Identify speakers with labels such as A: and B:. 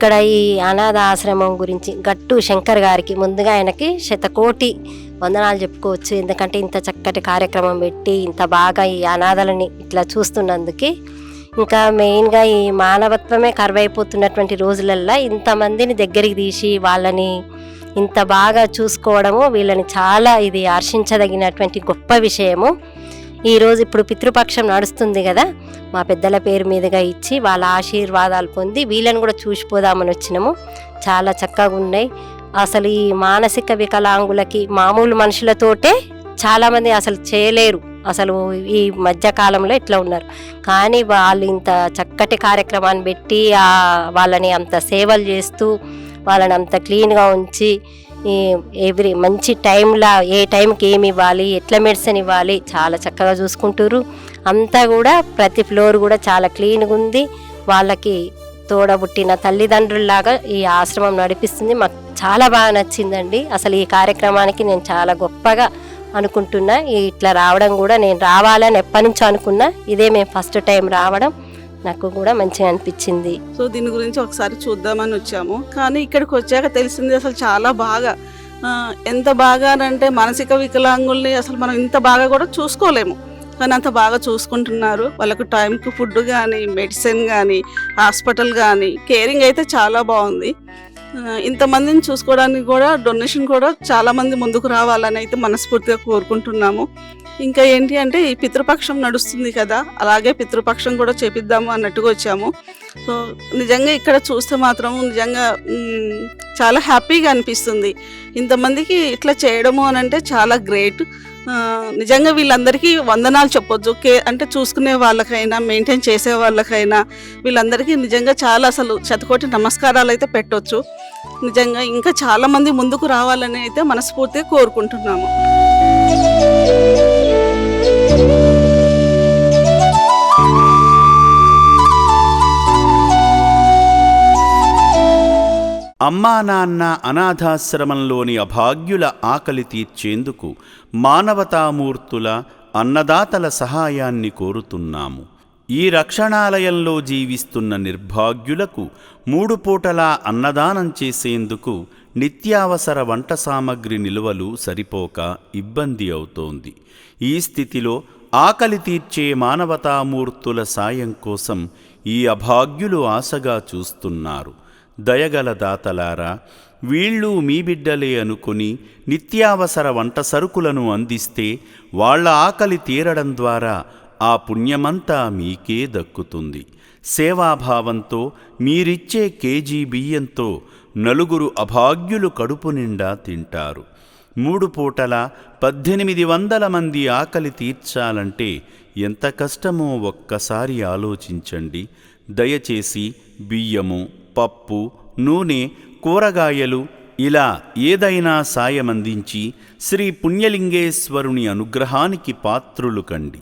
A: ఇక్కడ ఈ అనాథ ఆశ్రమం గురించి గట్టు శంకర్ గారికి ముందుగా ఆయనకి శతకోటి వందనాలు చెప్పుకోవచ్చు. ఎందుకంటే ఇంత చక్కటి కార్యక్రమం పెట్టి ఇంత బాగా ఈ అనాథలని ఇట్లా చూస్తున్నందుకు. ఇంకా మెయిన్గా ఈ మానవత్వమే కరువైపోతున్నటువంటి రోజులల్లో ఇంతమందిని దగ్గరికి తీసి వాళ్ళని ఇంత బాగా చూసుకోవడము వీళ్ళని చాలా ఇది హర్షించదగినటువంటి గొప్ప విషయము. ఈరోజు ఇప్పుడు పితృపక్షం నడుస్తుంది కదా, మా పెద్దల పేరు మీదుగా ఇచ్చి వాళ్ళ ఆశీర్వాదాలు పొంది వీళ్ళని కూడా చూసిపోదామని వచ్చినాము. చాలా చక్కగా ఉన్నాయి. అసలు ఈ మానసిక వికలాంగులకి మామూలు మనుషులతోటే చాలామంది అసలు చేయలేరు. అసలు ఈ మధ్యకాలంలో ఇట్లా ఉన్నారు. కానీ వాళ్ళు ఇంత చక్కటి కార్యక్రమాన్ని పెట్టి వాళ్ళని అంత సేవలు చేస్తూ వాళ్ళని అంత క్లీన్గా ఉంచి ఎవ్రీ మంచి టైంలో ఏ టైంకి ఏమి ఇవ్వాలి, ఎట్లా మెడిసిన్ ఇవ్వాలి చాలా చక్కగా చూసుకుంటారు. అంతా కూడా ప్రతి ఫ్లోర్ కూడా చాలా క్లీన్గా ఉంది. వాళ్ళకి తోడబుట్టిన తల్లిదండ్రుల్లాగా ఈ ఆశ్రమం నడిపిస్తుంది. మాకు చాలా బాగా నచ్చిందండి. అసలు ఈ కార్యక్రమానికి నేను చాలా గొప్పగా అనుకుంటున్నా. ఇట్లా రావడం కూడా నేను రావాలని ఎప్పటి నుంచో అనుకున్నా. ఇదే మేము ఫస్ట్ టైం రావడం నాకు కూడా మంచిగా అనిపించింది.
B: సో దీని గురించి ఒకసారి చూద్దామని వచ్చాము. కానీ ఇక్కడికి వచ్చాక తెలిసింది అసలు చాలా బాగా, ఎంత బాగా అంటే మానసిక వికలాంగుల్ని అసలు మనం ఇంత బాగా కూడా చూసుకోలేము, కానీ అంత బాగా చూసుకుంటున్నారు. వాళ్ళకు టైంకి ఫుడ్ కానీ మెడిసిన్ కానీ హాస్పిటల్ కానీ కేరింగ్ అయితే చాలా బాగుంది. ఇంతమందిని చూసుకోవడానికి కూడా డొనేషన్ కూడా చాలామంది ముందుకు రావాలని అయితే మనస్ఫూర్తిగా కోరుకుంటున్నాము. ఇంకా ఏంటి అంటే ఈ పితృపక్షం నడుస్తుంది కదా, అలాగే పితృపక్షం కూడా చేపిద్దాము అన్నట్టుగా వచ్చాము. సో నిజంగా ఇక్కడ చూస్తే మాత్రం నిజంగా చాలా హ్యాపీగా అనిపిస్తుంది. ఇంతమందికి ఇట్లా చేయడము అని అంటే చాలా గ్రేట్. నిజంగా వీళ్ళందరికీ వందనాలు చెప్పొచ్చు. అంటే చూసుకునే వాళ్ళకైనా మెయింటైన్ చేసే వాళ్ళకైనా వీళ్ళందరికీ నిజంగా చాలా అసలు శతకోటి నమస్కారాలు అయితే పెట్టొచ్చు. నిజంగా ఇంకా చాలామంది ముందుకు రావాలని అయితే మనస్ఫూర్తిగా కోరుకుంటున్నాము.
C: అమ్మా నాన్న అనాథాశ్రమంలోని అభాగ్యుల ఆకలి తీర్చేందుకు మానవతామూర్తుల అన్నదాతల సహాయాన్ని కోరుతున్నాము. ఈ రక్షణాలయంలో జీవిస్తున్న నిర్భాగ్యులకు 3 పూటలా అన్నదానం చేసేందుకు నిత్యావసర వంట సామగ్రి నిల్వలు సరిపోక ఇబ్బంది అవుతోంది. ఈ స్థితిలో ఆకలి తీర్చే మానవతామూర్తుల సాయం కోసం ఈ అభాగ్యులు ఆశగా చూస్తున్నారు. దయగల దాతలారా, వీళ్ళు మీ బిడ్డలే అనుకుని నిత్యావసర వంట సరుకులను అందిస్తే వాళ్ల ఆకలి తీరడం ద్వారా ఆ పుణ్యమంతా మీకే దక్కుతుంది. సేవాభావంతో మీరిచ్చే కేజీ బియ్యంతో 4 అభాగ్యులు కడుపు నిండా తింటారు. 3 పూటల 1800 మంది ఆకలి తీర్చాలంటే ఎంత కష్టమో ఒక్కసారి ఆలోచించండి. దయచేసి బియ్యము, పప్పు, నూనె, కూరగాయలు ఇలా ఏదైనా సాయమందించి శ్రీ పుణ్యలింగేశ్వరుని అనుగ్రహానికి పాత్రులు కండి.